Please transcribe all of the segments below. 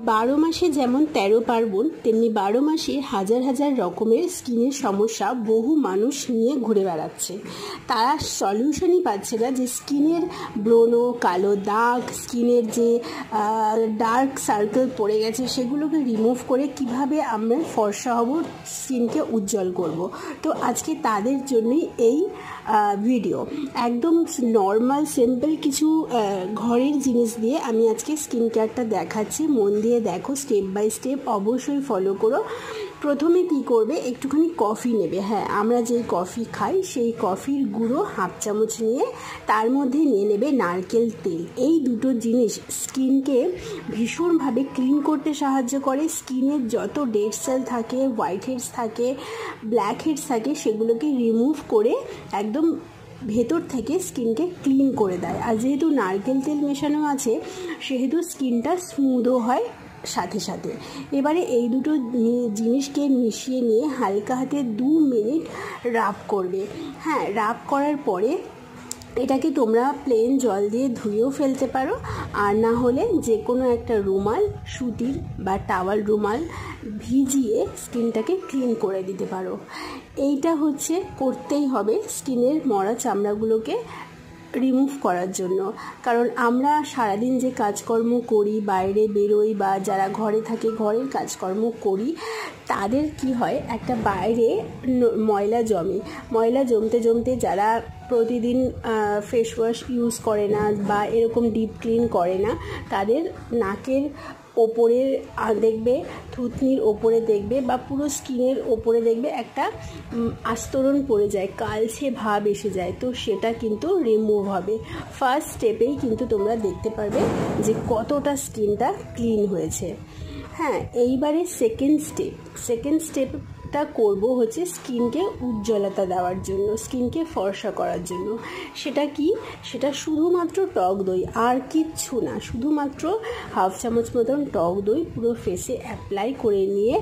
12 মাসে যেমন 13 পার্বণ, তেমনি 12 মাসে হাজার হাজার রকমের স্কিনের সমস্যা বহু মানুষ নিয়ে ঘুরে বেড়াচ্ছে। তারা সলিউশনই পাচ্ছে না যে স্কিনের ব্রণ, কালো দাগ, স্কিনের যে ডার্ক সার্কেল পড়ে গেছে সেগুলোকে রিমুভ করে কিভাবে আমরা ফর্সা হব, স্কিনকে উজ্জ্বল করব। তো আজকে তাদের জন্যই এই ভিডিও। একদম নর্মাল সিম্পল কিছু ঘরের জিনিস দিয়ে আমি আজকে স্কিন কেয়ারটা দেখাচ্ছি। মন দিয়ে দেখো, স্টেপ বাই স্টেপ অবশ্যই ফলো করো। প্রথমে কি করবে, একটুখানি কফি নেবে। হ্যাঁ, আমরা যে কফি খাই সেই কফির গুঁড়ো হাফ চামচ নিয়ে তার মধ্যে নিয়ে নেবে নারকেল তেল। এই দুটো জিনিস স্কিনকে ভীষণভাবে ক্লিন করতে সাহায্য করে। স্কিনের যত ডেড সেল থাকে, হোয়াইট হেডস থাকে, ব্ল্যাক হেডস থাকে, সেগুলোকে রিমুভ করে একদম ভেতর থেকে স্কিনকে ক্লিন করে দেয়। আর যেহেতু নারকেল তেল মেশানো আছে সেহেতু স্কিনটা স্মুথও হয় সাথে সাথে। এবারে এই দুটো জিনিসকে মিশিয়ে নিয়ে হালকা হাতে 2 মিনিট রাব করবে। হ্যাঁ, রাব করার পরে এটাকে তোমরা প্লেন জল দিয়ে ধুয়েও ফেলতে পারো, আর না হলে যে কোনো একটা রুমাল, সুতির বা টাওয়াল রুমাল ভিজিয়ে স্কিনটাকে ক্লিন করে দিতে পারো। এইটা হচ্ছে করতেই হবে স্কিনের মরা চামড়াগুলোকে রিমুভ করার জন্য। কারণ আমরা সারাদিন যে কাজকর্ম করি, বাইরে বেরোই বা যারা ঘরে থাকে ঘরের কাজকর্ম করি, তাদের কি হয়, একটা বাইরে ময়লা জমে। ময়লা জমতে জমতে যারা প্রতিদিন ফেস ওয়াশ ইউজ করে না বা এরকম ডিপ ক্লিন করে না, তাদের নাকের ওপরে দেখবে, থুতনির ওপরে দেখবে বা পুরো স্কিনের ওপরে দেখবে একটা আস্তরণ পড়ে যায়, কালচে ভাব এসে যায়। তো সেটা কিন্তু রিমুভ হবে। ফার্স্ট স্টেপেই কিন্তু তোমরা দেখতে পারবে যে কতটা স্কিনটা ক্লিন হয়েছে। হ্যাঁ, এইবারে সেকেন্ড স্টেপটা করব হচ্ছে স্কিনকে উজ্জ্বলতা দেওয়ার জন্য, স্কিনকে ফর্সা করার জন্য। সেটা কি, সেটা শুধুমাত্র টক দই, আর কিচ্ছু না। শুধুমাত্র হাফ চামচ মতন টক দই পুরো ফেসে অ্যাপ্লাই করে নিয়ে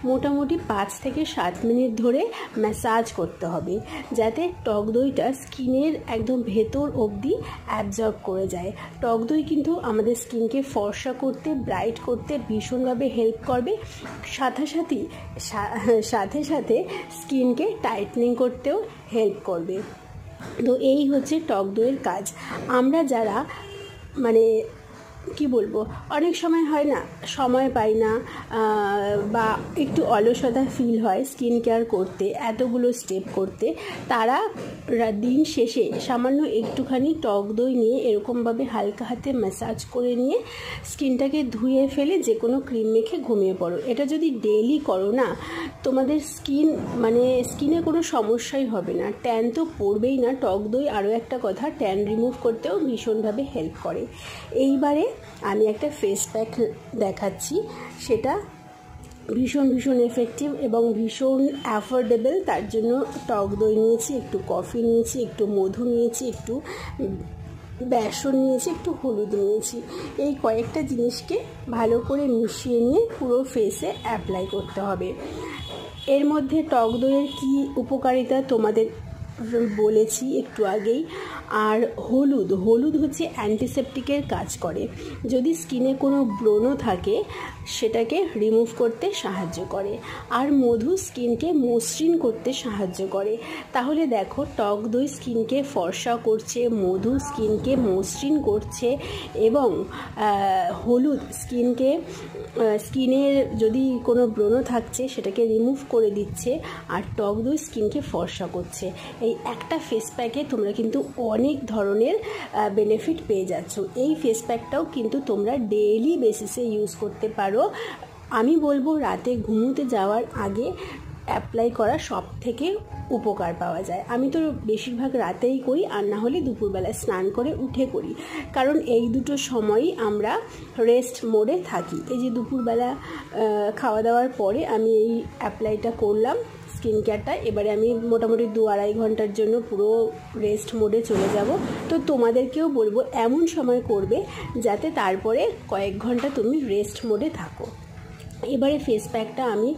মোটামুটি 5 থেকে 7 মিনিট ধরে ম্যাসাজ করতে হবে, যাতে টক দইটা স্কিনের একদম ভেতর অবধি অ্যাবজর্ব করে যায়। টক দই কিন্তু আমাদের স্কিনকে ফর্সা করতে, ব্রাইট করতে ভীষণভাবে হেল্প করবে। সাথে সাথে স্কিনকে টাইটনিং করতেও হেল্প করবে। তো এই হচ্ছে টক দইয়ের কাজ। আমরা যারা কি বলবো, অনেক সময় হয় না, সময় পাই না বা একটু অলসতা ফিল হয় স্কিন কেয়ার করতে, এতগুলো স্টেপ করতে, তারা দিন শেষে সামান্য একটুখানি টক দই নিয়ে এরকমভাবে হালকা হাতে ম্যাসাজ করে নিয়ে স্কিনটাকে ধুয়ে ফেলে যে কোনো ক্রিম মেখে ঘুমিয়ে পড়ো। এটা যদি ডেইলি করো না, তোমাদের স্কিনে কোনো সমস্যাই হবে না। ট্যান তো পড়বেই না। টক দই, আরও একটা কথা, ট্যান রিমুভ করতেও ভীষণভাবে হেল্প করে। এইবারে আমি একটা ফেস প্যাক দেখাচ্ছি, সেটা ভীষণ এফেক্টিভ এবং ভীষণ অ্যাফোর্ডেবল। তার জন্য টক দই নিয়েছি, একটু কফি নিয়েছি, একটু মধু নিয়েছি, একটু বেসন নিয়েছি, একটু হলুদ নিয়েছি। এই কয়েকটা জিনিসকে ভালো করে মিশিয়ে নিয়ে পুরো ফেসে অ্যাপ্লাই করতে হবে। এর মধ্যে টক দইয়ের কী উপকারিতা তোমাদের বলেছি একটু আগেই। আর হলুদ হচ্ছে অ্যান্টিসেপটিকের কাজ করে। যদি স্কিনে কোনো ব্রণ থাকে সেটাকে রিমুভ করতে সাহায্য করে। আর মধু স্কিনকে মসৃণ করতে সাহায্য করে। তাহলে দেখো, টক দই স্কিনকে ফর্সা করছে, মধু স্কিনকে মসৃণ করছে এবং হলুদ স্কিনের যদি কোনো ব্রণ থাকছে সেটাকে রিমুভ করে দিচ্ছে, আর টক দই স্কিনকে ফর্সা করছে। এই একটা ফেস প্যাকে তোমরা কিন্তু অনেক ধরনের বেনিফিট পেয়ে যাচ্ছ। এই ফেস প্যাকটাও কিন্তু তোমরা ডেইলি বেসিসে ইউজ করতে পারো। আমি বলবো রাতে ঘুমোতে যাওয়ার আগে অ্যাপ্লাই করা সব থেকে উপকার পাওয়া যায়। আমি তো বেশিরভাগ রাতেই করি, আর না হলে দুপুরবেলায় স্নান করে উঠে করি। কারণ এই দুটো সময়ই আমরা রেস্ট মোডে থাকি। এই যে দুপুরবেলা খাওয়া দাওয়ার পরে আমি এই অ্যাপ্লাইটা করলাম স্কিন কেয়ারটা, এবারে আমি মোটামুটি 2-2.5 ঘন্টার জন্য পুরো রেস্ট মোডে চলে যাব। তো তোমাদেরকেও বলবো এমন সময় করবে যাতে তারপরে কয়েক ঘন্টা তুমি রেস্ট মোডে থাকো। এবারে ফেস প্যাকটা আমি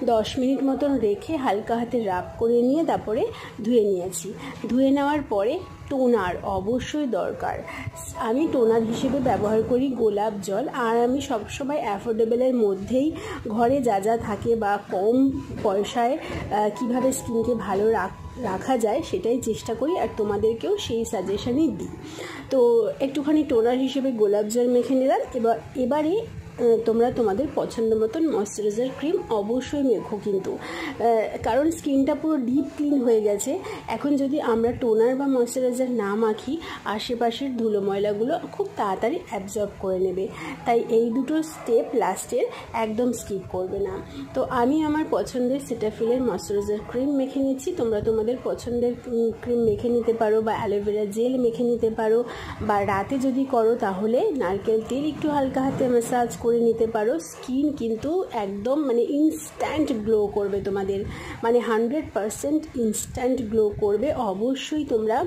10 মিনিট মতন রেখে হালকা হাতে রাব করে নিয়ে তারপরে ধুয়ে নিয়েছি। ধুয়ে নেওয়ার পরে টোনার অবশ্যই দরকার। আমি টোনার হিসেবে ব্যবহার করি গোলাপ জল। আর আমি সবসময় অ্যাফোর্ডেবলের মধ্যেই ঘরে যা যা থাকে বা কম পয়সায় কিভাবে স্কিনকে ভালো রাখা যায় সেটাই চেষ্টা করি, আর তোমাদেরকেও সেই সাজেশনই দিই। তো একটুখানি টোনার হিসেবে গোলাপ জল মেখে নিলাম। এবারে তোমরা তোমাদের পছন্দ মতন ময়শ্চারাইজার ক্রিম অবশ্যই মেখো কিন্তু, কারণ স্কিনটা পুরো ডিপ ক্লিন হয়ে গেছে। এখন যদি আমরা টোনার বা ময়শ্চারাইজার না মাখি আশেপাশের ধুলো ময়লাগুলো খুব তাড়াতাড়ি অ্যাবজর্ব করে নেবে। তাই এই দুটো স্টেপ লাস্টের একদম স্কিপ করবে না। তো আমি আমার পছন্দের সেটাফিলের ময়শ্চারাইজার ক্রিম মেখে নিচ্ছি। তোমরা তোমাদের পছন্দের ক্রিম মেখে নিতে পারো বা অ্যালোভেরা জেল মেখে নিতে পারো, বা রাতে যদি করো তাহলে নারকেল তেল একটু হালকা হাতে ম্যাসাজ করে নিতে পারো। স্কিন কিন্তু একদম মানে ইনস্ট্যান্ট গ্লো করবে তোমাদের, মানে 100% ইনস্ট্যান্ট গ্লো করবে। অবশ্যই তোমরা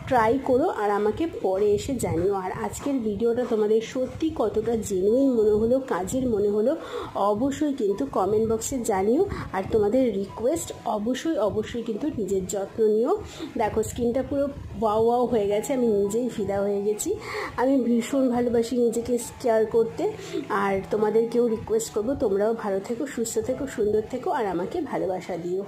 ট্রাই করো আর আমাকে পরে এসে জানিও। আর আজকের ভিডিওটা তোমাদের সত্যি কতটা জেনুইন মনে হলো, কাজের মনে হলো অবশ্যই কিন্তু কমেন্ট বক্সে জানিও। আর তোমাদের রিকোয়েস্ট অবশ্যই কিন্তু নিজের যত্ন নিও। দেখো স্কিনটা পুরো ওয়াও ওয়াও হয়ে গেছে, আমি নিজেই ফিদা হয়ে গেছি। আমি ভীষণ ভালোবাসি নিজেকে কেয়ার করতে। আর তোমাদেরকেও রিকোয়েস্ট করবো তোমরাও ভালো থেকো, সুস্থ থেকো, সুন্দর থেকো আর আমাকে ভালোবাসা দিও।